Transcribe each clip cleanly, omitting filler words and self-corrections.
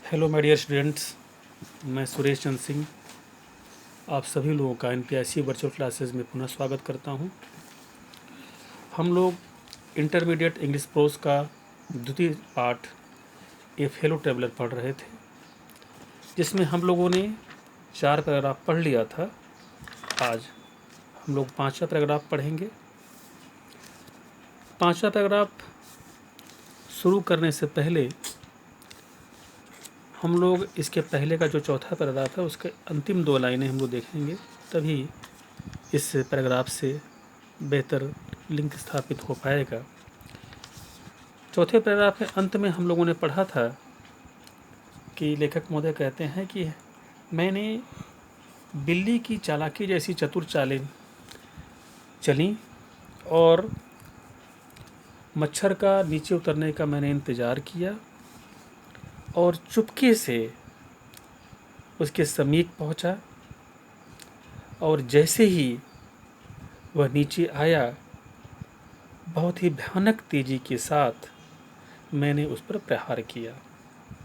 Hello my dear students, मैं सुरेश चंद्र सिंह आप सभी लोगों का एनपीएससी वर्चुअल क्लासेस में पुनः स्वागत करता हूं। हम लोग इंटरमीडिएट इंग्लिश प्रोज का द्वितीय पाठ ए फेलो ट्रेवलर पढ़ रहे थे, जिसमें हम लोगों ने 4 पैराग्राफ पढ़ लिया था। आज हम लोग 5वां पैराग्राफ पढ़ेंगे। 5वां पैराग्राफ शुरू करने से पहले हम लोग इसके पहले का जो चौथा पैराग्राफ है उसके अंतिम 2 लाइनें हम लोग देखेंगे, तभी इस पैराग्राफ से बेहतर लिंक स्थापित हो पाएगा। चौथे पैराग्राफ के अंत में हम लोगों ने पढ़ा था कि लेखक महोदय कहते हैं कि मैंने बिल्ली की चालाकी जैसी चतुर चालें चली और मच्छर का नीचे उतरने का मैंने इंतज़ार किया और चुपके से उसके समीप पहुंचा, और जैसे ही वह नीचे आया बहुत ही भयानक तेज़ी के साथ मैंने उस पर प्रहार किया।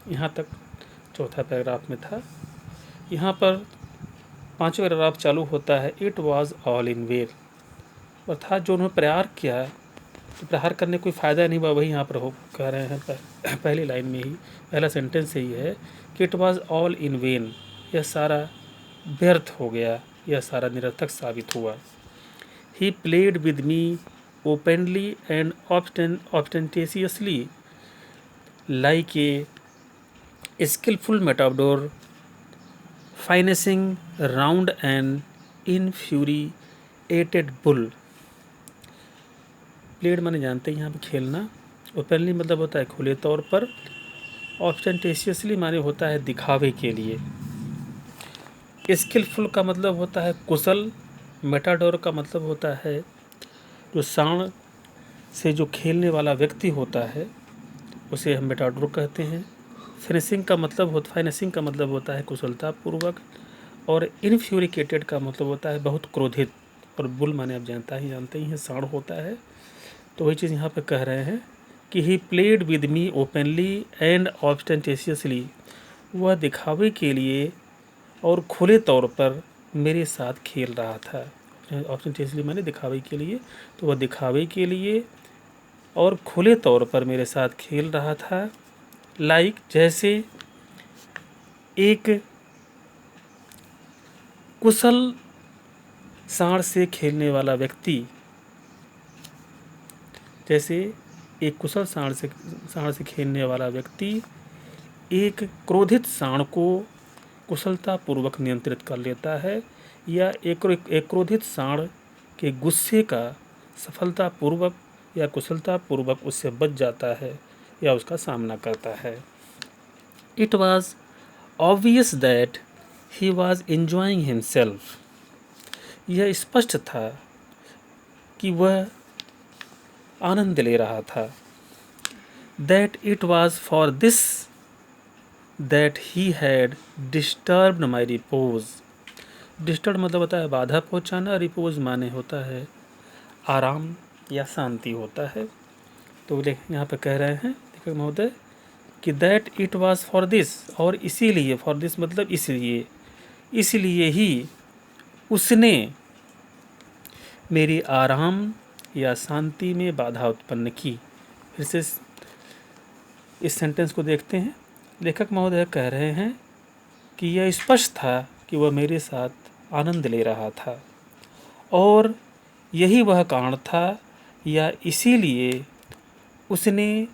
यहाँ तक चौथा पैराग्राफ में था। यहाँ पर 5वां पैराग्राफ चालू होता है, it was all in well, अर्थात जो उन्होंने प्रहार किया तो प्रहार करने कोई फ़ायदा नहीं हुआ। वही यहाँ पर हो कह रहे हैं पहली लाइन में ही, पहला सेंटेंस यही है कि it was all in when, यह सारा व्यर्थ हो गया, यह सारा निरर्थक साबित हुआ। He played with me openly and ostentatiously like a skilful matador finessing round and infuriated bull. Played माने जानते हैं यहाँ पर खेलना, ओपनली मतलब होता है खुले तौर पर, ऑस्टेंटेशियसली माने होता है दिखावे के लिए, स्किलफुल का मतलब होता है कुशल, मेटाडोर का मतलब होता है जो सांड से जो खेलने वाला व्यक्ति होता है उसे हम मेटाडोर कहते हैं। फाइनेसिंग का मतलब होता है कुशलतापूर्वक, और इनफ्यूरिकेटेड का मतलब होता है बहुत क्रोधित, और बुल माने आप जानते ही हैं सांड होता है। तो वही चीज़ यहाँ पर कह रहे हैं कि he played with me openly and ostentatiously, वह दिखावे के लिए और खुले तौर पर मेरे साथ खेल रहा था। ऑस्टेंटेशियसली माने दिखावे के लिए, तो वह दिखावे के लिए और खुले तौर पर मेरे साथ खेल रहा था। लाइक जैसे एक कुशल सांड से खेलने वाला व्यक्ति, जैसे एक कुशल सांड से खेलने वाला व्यक्ति एक क्रोधित सांड को कुशलतापूर्वक नियंत्रित कर लेता है, या एक क्रोधित सांड के गुस्से का सफलतापूर्वक या कुशलतापूर्वक उससे बच जाता है या उसका सामना करता है। It was obvious that he was enjoying himself, यह स्पष्ट था कि वह आनंद ले रहा था। That it was for this that he had disturbed my repose. Disturb मतलब होता है बाधा पहुंचाना, रिपोज माने होता है आराम या शांति होता है। तो यहाँ पर कह रहे हैं लेखक महोदय कि that it was for this, और इसीलिए, फॉर दिस मतलब इसलिए ही उसने मेरी आराम या शांति में बाधा उत्पन्न की। फिर से इस सेंटेंस को देखते हैं। लेखक महोदय कह रहे हैं कि यह स्पष्ट था कि वह मेरे साथ आनंद ले रहा था, और यही वह कारण था या इसीलिए उसने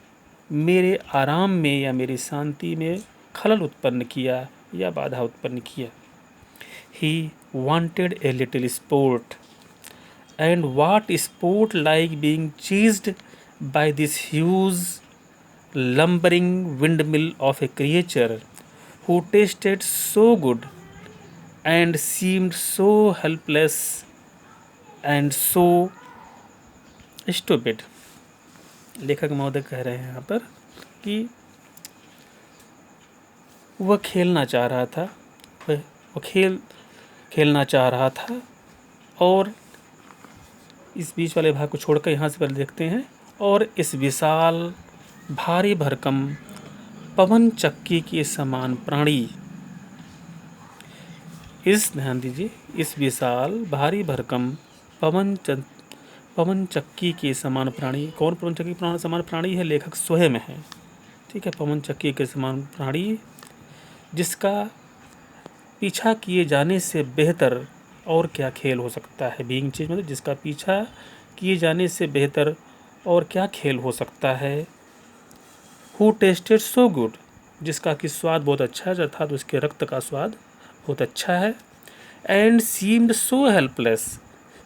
मेरे आराम में या मेरी शांति में खलल उत्पन्न किया या बाधा उत्पन्न किया। ही wanted a little sport, and what sport like being chased by this huge lumbering windmill of a creature who tasted so good and seemed so helpless and so stupid। लेखक महोदय कह रहे हैं यहाँ पर कि वह खेलना चाह रहा था, खेलना चाह रहा था, और इस बीच वाले भाग को छोड़कर यहाँ से पहले देखते हैं, और इस विशाल भारी भरकम पवन चक्की के समान प्राणी, ध्यान दीजिए, इस विशाल भारी भरकम पवन चक्की के समान प्राणी, कौन पवन चक्की के समान प्राणी है? लेखक स्वयं है। ठीक है, पवन चक्की के समान प्राणी जिसका पीछा किए जाने से बेहतर और क्या खेल हो सकता है। बीइंग चीज मतलब जिसका पीछा किए जाने से बेहतर और क्या खेल हो सकता है। हु टेस्टेड सो गुड, जिसका कि स्वाद बहुत अच्छा है, अर्थात उसके रक्त का स्वाद बहुत अच्छा है। And seemed so helpless,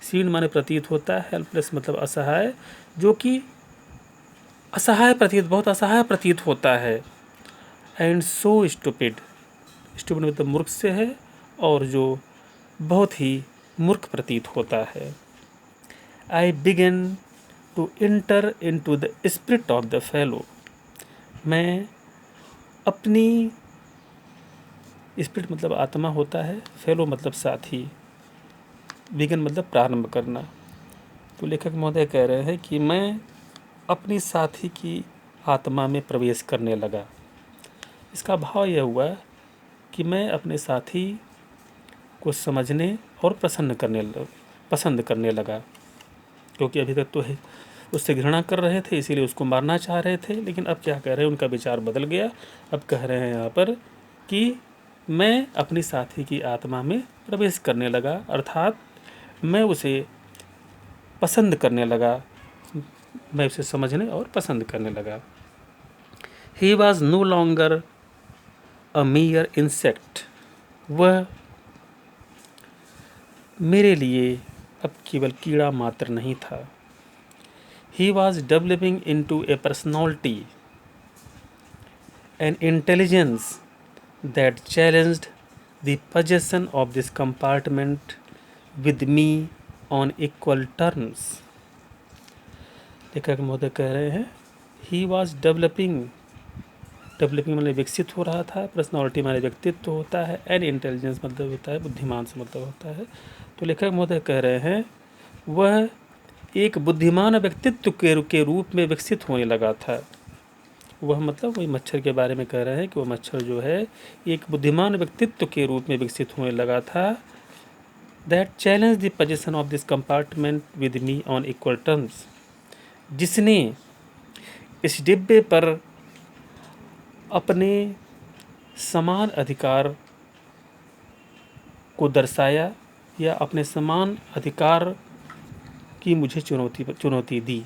seemed माने प्रतीत होता है, हेल्पलेस मतलब असहाय, जो कि असहाय प्रतीत, बहुत असहाय प्रतीत होता है। एंड सो स्टूपिड, स्टूपिड मतलब मूर्ख से है, और जो बहुत ही मूर्ख प्रतीत होता है। I began to enter into the spirit of the fellow, मैं अपनी, स्पिरिट मतलब आत्मा होता है, फेलो मतलब साथी, बिगन मतलब प्रारंभ करना। तो लेखक महोदय कह रहे हैं कि मैं अपनी साथी की आत्मा में प्रवेश करने लगा। इसका भाव यह हुआ कि मैं अपने साथी को समझने और पसंद करने लगा, क्योंकि अभी तक तो है उससे घृणा कर रहे थे, इसीलिए उसको मारना चाह रहे थे। लेकिन अब क्या कह रहे हैं, उनका विचार बदल गया। अब कह रहे हैं यहाँ पर कि मैं अपनी साथी की आत्मा में प्रवेश करने लगा, अर्थात मैं उसे पसंद करने लगा, मैं उसे समझने और पसंद करने लगा। He was no longer a mere insect, वह मेरे लिए अब केवल कीड़ा मात्र नहीं था। He was developing into a personality, an intelligence that challenged the possession of this compartment with me on equal terms. लेखक महोदय कह रहे हैं he was developing, मतलब विकसित हो रहा था, पर्सनालिटी माने व्यक्तित्व होता है, एंड इंटेलिजेंस मतलब होता है बुद्धिमान से मतलब होता है। तो लेखक महोदय कह रहे हैं वह एक बुद्धिमान व्यक्तित्व के रूप में विकसित होने लगा था। वह मतलब वही मच्छर के बारे में कह रहे हैं कि वह मच्छर जो है एक बुद्धिमान व्यक्तित्व के रूप में विकसित होने लगा था। That challenge the position of this compartment with me on equal terms, जिसने इस डिब्बे पर अपने समान अधिकार को दर्शाया, या अपने समान अधिकार की मुझे चुनौती दी।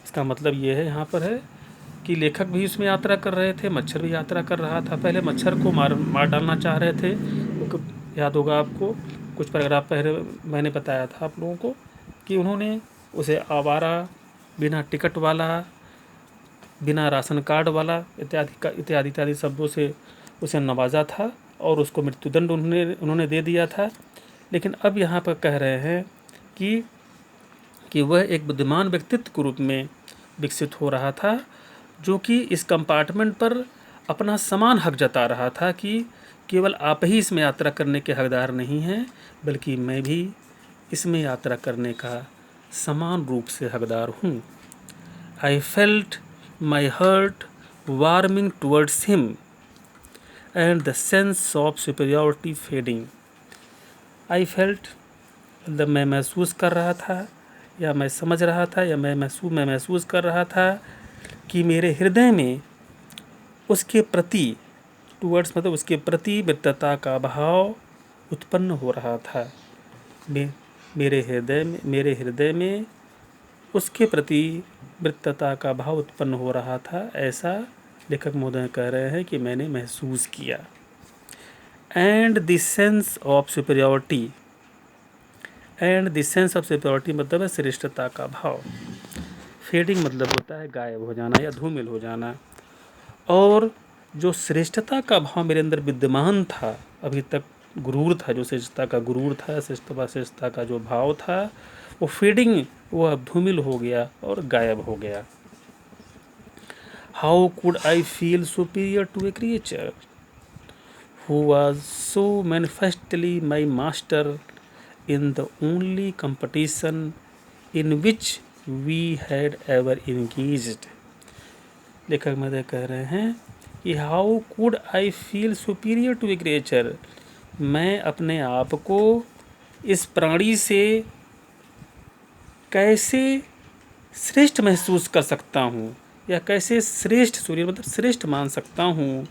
इसका मतलब ये है यहाँ पर है कि लेखक भी उसमें यात्रा कर रहे थे, मच्छर भी यात्रा कर रहा था। पहले मच्छर को मार डालना चाह रहे थे, याद होगा आपको, कुछ पैराग्राफ पहले मैंने बताया था आप लोगों को कि उन्होंने उसे आवारा, बिना टिकट वाला, बिना राशन कार्ड वाला इत्यादि शब्दों से उसे नवाजा था और उसको मृत्युदंड उन्होंने दे दिया था। लेकिन अब यहाँ पर कह रहे हैं कि वह एक बुद्धिमान व्यक्तित्व के रूप में विकसित हो रहा था, जो कि इस कंपार्टमेंट पर अपना समान हक जता रहा था कि केवल आप ही इसमें यात्रा करने के हकदार नहीं हैं, बल्कि मैं भी इसमें यात्रा करने का समान रूप से हकदार हूँ। I felt my hurt warming towards him and the sense of superiority fading. I felt मतलब मैं महसूस कर रहा था, या मैं समझ रहा था, या मैं महसूस कर रहा था कि मेरे हृदय में उसके प्रति, टूवर्ड्स मतलब उसके प्रति मित्रता का भाव उत्पन्न हो रहा था। मेरे हृदय में उसके प्रति मित्रता का भाव उत्पन्न हो रहा था, ऐसा लेखक महोदय कह रहे हैं कि मैंने महसूस किया। And the sense of superiority, and the sense of superiority मतलब है श्रेष्ठता का भाव। फेडिंग मतलब होता है गायब हो जाना या धूमिल हो जाना। और जो श्रेष्ठता का भाव मेरे अंदर विद्यमान था, अभी तक गुरूर था, जो श्रेष्ठता का गुरूर था, श्रेष्ठता का जो भाव था, वो फेडिंग, वो अब धूमिल हो गया और गायब हो गया। How could I feel superior to a creature who was so manifestly my master in the only competition in which we had ever engaged। लेखक महोदय कह रहे हैं कि how could I feel superior to a creature, मैं अपने आप को इस प्राणी से कैसे श्रेष्ठ महसूस कर सकता हूँ, या कैसे श्रेष्ठ, सूर्य मतलब श्रेष्ठ मान सकता हूँ,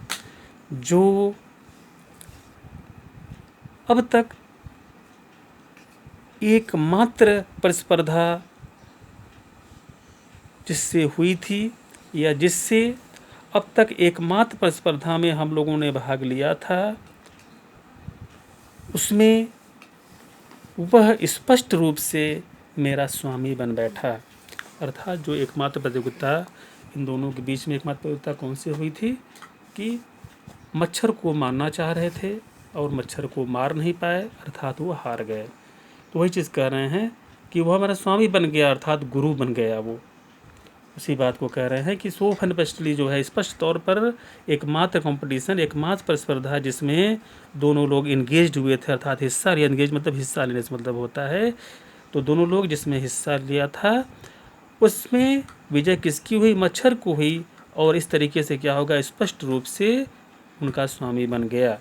जो अब तक एकमात्र प्रतिस्पर्धा जिससे हुई थी, या जिससे अब तक एकमात्र प्रतिस्पर्धा में हम लोगों ने भाग लिया था, उसमें वह स्पष्ट रूप से मेरा स्वामी बन बैठा। अर्थात जो एकमात्र प्रतियोगिता इन दोनों के बीच में एकमात्र प्रतियोगिता कौन सी हुई थी कि मच्छर को मारना चाह रहे थे और मच्छर को मार नहीं पाए, अर्थात वो हार गए। तो वही चीज़ कह रहे हैं कि वह हमारा स्वामी बन गया, अर्थात गुरु बन गया। वो उसी बात को कह रहे हैं कि सो फंडामेंटली जो है स्पष्ट तौर पर एकमात्र कंपटीशन, एकमात्र प्रतिस्पर्धा जिसमें दोनों लोग इंगेज्ड हुए थे, अर्थात हिस्सा लिया, इंगेज मतलब हिस्सा लेने से मतलब होता है, तो दोनों लोग जिसमें हिस्सा लिया था उसमें विजय किसकी हुई, मच्छर को हुई। और इस तरीके से क्या होगा, स्पष्ट रूप से उनका स्वामी बन गया।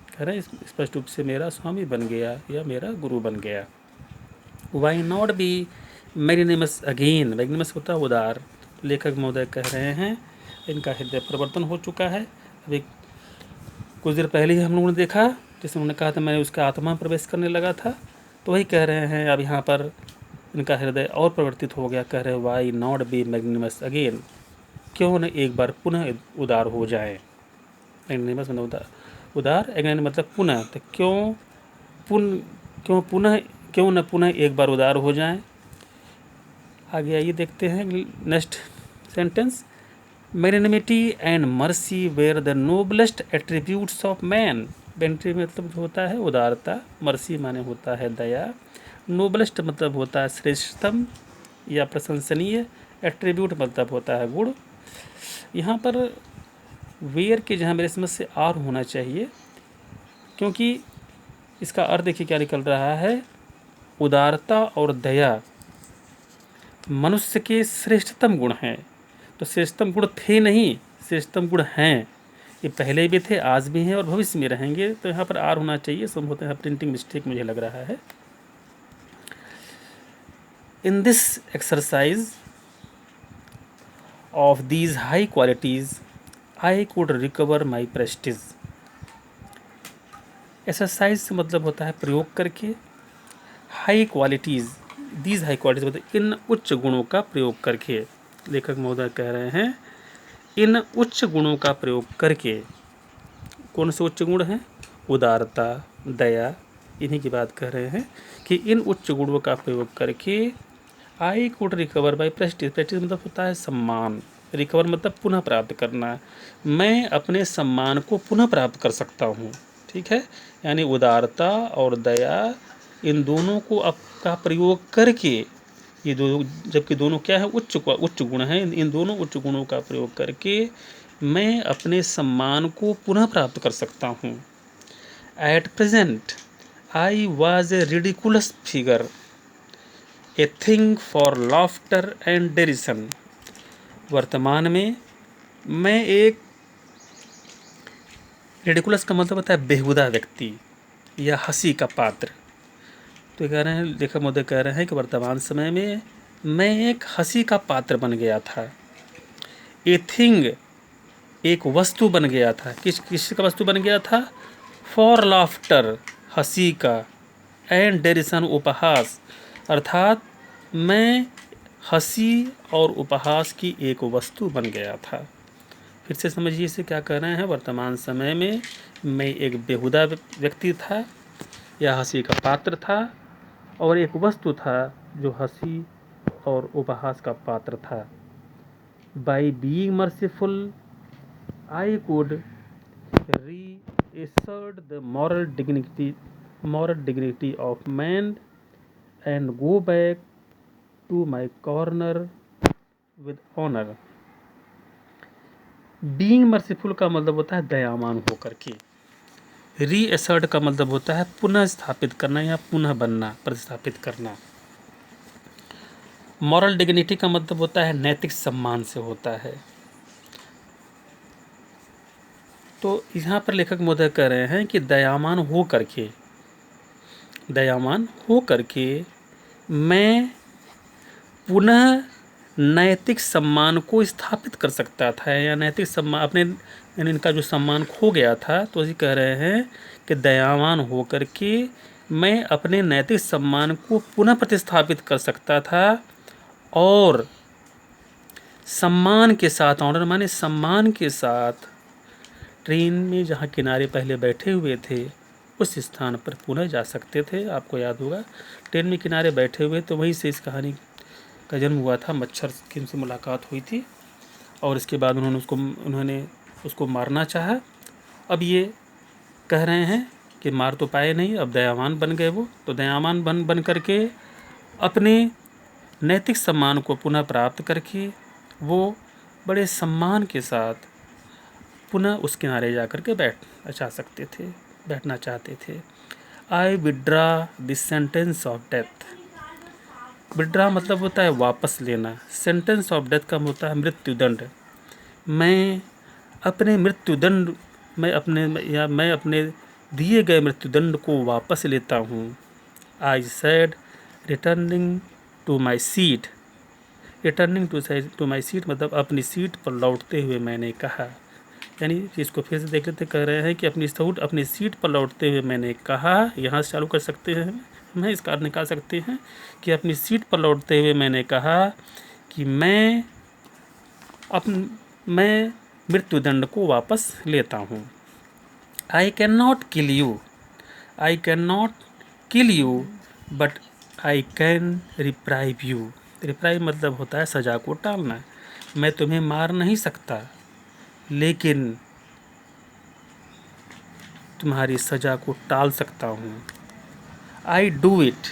कह रहे हैं स्पष्ट रूप से मेरा स्वामी बन गया या मेरा गुरु बन गया। वाई नॉट बी मैग्नेनिमस अगेन, मैग्नेनिमस होता है उदार। लेखक महोदय कह रहे हैं इनका हृदय परिवर्तन हो चुका है। अभी कुछ देर पहले ही हम लोगों ने देखा जिसमें उन्होंने कहा था मैं उसका आत्मा में प्रवेश करने लगा था, तो वही कह रहे हैं अब यहाँ पर इनका हृदय और परिवर्तित हो गया। कह रहे हैं वाई नॉट बी मैग्नेनिमस अगेन, क्यों न एक बार पुनः उदार हो जाए। मैग्नेनिमस मतलब उदार, एग्नेन मतलब पुनः, तो क्यों न पुनः एक बार उदार हो जाएं। आगे आइए देखते हैं next sentence. Magnanimity and mercy were the noblest attributes of man. Magnanimity मतलब होता है उदारता, मर्सी माने होता है दया, नोबलेस्ट मतलब होता है श्रेष्ठतम या प्रशंसनीय, एट्रीब्यूट मतलब होता है गुण। यहाँ पर वेयर के जहाँ मेरे समझ से आर होना चाहिए, क्योंकि इसका अर्थ देखिए क्या निकल रहा है, उदारता और दया मनुष्य के श्रेष्ठतम गुण हैं। तो श्रेष्ठतम गुण थे नहीं, श्रेष्ठतम गुण हैं, ये पहले भी थे, आज भी हैं और भविष्य में रहेंगे। तो यहाँ पर आर होना चाहिए, संभवतः यहाँ प्रिंटिंग मिस्टेक मुझे लग रहा है। In this exercise of these high qualities I could recover my Prestige. Exercise से मतलब होता है प्रयोग करके, high qualities, these high qualities मतलब इन उच्च गुणों का प्रयोग करके। लेखक महोदय कह रहे हैं इन उच्च गुणों का प्रयोग करके। कौन से उच्च गुण हैं, उदारता, दया, इन्हीं की बात कर रहे हैं कि इन उच्च गुणों का प्रयोग करके I could recover by Prestige. Prestige मतलब होता है सम्मान, रिकवर मतलब पुनः प्राप्त करना, मैं अपने सम्मान को पुनः प्राप्त कर सकता हूँ। ठीक है, यानी उदारता और दया इन दोनों को का प्रयोग करके, ये दो जबकि दोनों क्या है, उच्च गुण हैं, इन दोनों उच्च गुणों का प्रयोग करके मैं अपने सम्मान को पुनः प्राप्त कर सकता हूँ। At present I was a ridiculous figure, a thing for laughter and derision. वर्तमान में मैं एक, रिडिकुलस का मतलब होता है बेहुदा व्यक्ति या हंसी का पात्र। तो कह रहे हैं, लेखक महोदय कह रहे हैं कि वर्तमान समय में मैं एक हंसी का पात्र बन गया था। ए थिंग, एक वस्तु बन गया था। किस का वस्तु बन गया था, फॉर लाफ्टर, हंसी का, एंड डेरिसन, उपहास, अर्थात मैं हंसी और उपहास की एक वस्तु बन गया था। फिर से समझिए इसे क्या कह रहे हैं, वर्तमान समय में मैं एक बेहुदा व्यक्ति था या हंसी का पात्र था, और एक वस्तु था जो हंसी और उपहास का पात्र था। By being merciful I could reassert the moral dignity of man and go back to my corner with honor। Being merciful का मतलब होता है दयावान होकर के, रीअसर्ट का मतलब होता है पुनः स्थापित करना या पुनः बनना, प्रतिस्थापित करना। मॉरल डिग्निटी का मतलब होता है नैतिक सम्मान से होता है। तो यहाँ पर लेखक महोदय कह रहे हैं कि दयावान हो करके मैं पुनः नैतिक सम्मान को स्थापित कर सकता था, या नैतिक सम्मान अपने, यानी इनका जो सम्मान खो गया था, तो इसी कह रहे हैं कि दयावान हो करके मैं अपने नैतिक सम्मान को पुनः प्रतिस्थापित कर सकता था और सम्मान के साथ, ऑनर माने सम्मान के साथ, ट्रेन में जहाँ किनारे पहले बैठे हुए थे उस स्थान पर पुनः जा सकते थे। आपको याद होगा ट्रेन में किनारे बैठे हुए, तो वहीं से इस कहानी का जन्म हुआ था। मच्छर की उनसे मुलाकात हुई थी और इसके बाद उन्होंने उसको मारना चाहा। अब ये कह रहे हैं कि मार तो पाए नहीं, अब दयावान बन गए वो। तो दयावान बन करके अपने नैतिक सम्मान को पुनः प्राप्त करके वो बड़े सम्मान के साथ पुनः उस किनारे जा कर के बैठना चाहते थे। I withdraw the sentence of death. Withdraw मतलब होता है वापस लेना, सेंटेंस ऑफ डेथ का होता है मृत्युदंड। मैं अपने दिए गए मृत्युदंड को वापस लेता हूँ। I said returning to my seat. Returning to my seat मतलब अपनी सीट पर लौटते हुए मैंने कहा, यानी इसको फिर से देख लेते, कह रहे हैं कि अपनी सीट पर लौटते हुए मैंने कहा। यहाँ से चालू कर सकते हैं, मैं इसका अर्थ निकाल सकते हैं कि अपनी सीट पर लौटते हुए मैंने कहा कि मैं मृत्युदंड को वापस लेता हूँ। I can not kill you but I can reprieve you. Reprieve मतलब होता है सज़ा को टालना। मैं तुम्हें मार नहीं सकता, लेकिन तुम्हारी सज़ा को टाल सकता हूँ। आई डू इट,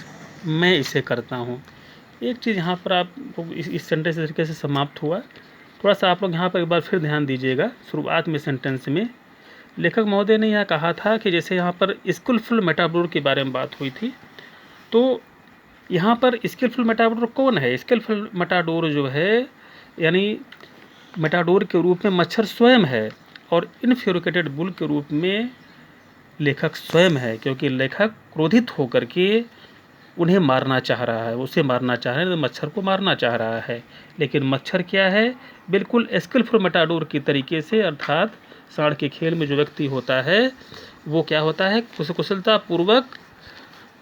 मैं इसे करता हूँ। एक चीज़ यहाँ पर आपको इस सेंटेंस तरीके से समाप्त हुआ। थोड़ा सा आप लोग यहाँ पर एक बार फिर ध्यान दीजिएगा। शुरुआत में सेंटेंस में लेखक महोदय ने यह कहा था कि जैसे यहाँ पर स्किलफुल मेटाफोर के बारे में बात हुई थी, तो यहाँ पर स्किलफुल मेटाफोर कौन है? स्किलफुल मेटाफोर जो है, यानी मेटाडोर के रूप में मच्छर स्वयं है और इन्फ्यूरिकेटेड बुल के रूप में लेखक स्वयं है, क्योंकि लेखक क्रोधित होकर के उन्हें मारना चाह रहा है, उसे मारना चाह रहा है, तो मच्छर को मारना चाह रहा है। लेकिन मच्छर क्या है? बिल्कुल स्किलफुल मेटाडोर की तरीके से, अर्थात सांड के खेल में जो व्यक्ति होता है वो क्या होता है, कुशलतापूर्वक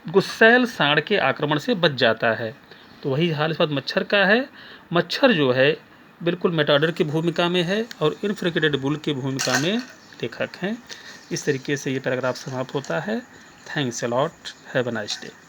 गुस्सैल सांड के आक्रमण से बच जाता है। तो वही हाल इस बात मच्छर का है। मच्छर जो है बिल्कुल मेटाडोर की भूमिका में है और इन्फ्यूरिकेटेड बुल की भूमिका में लेखक हैं। इस तरीके से ये पैराग्राफ समाप्त होता है। Thanks a lot, have a nice day.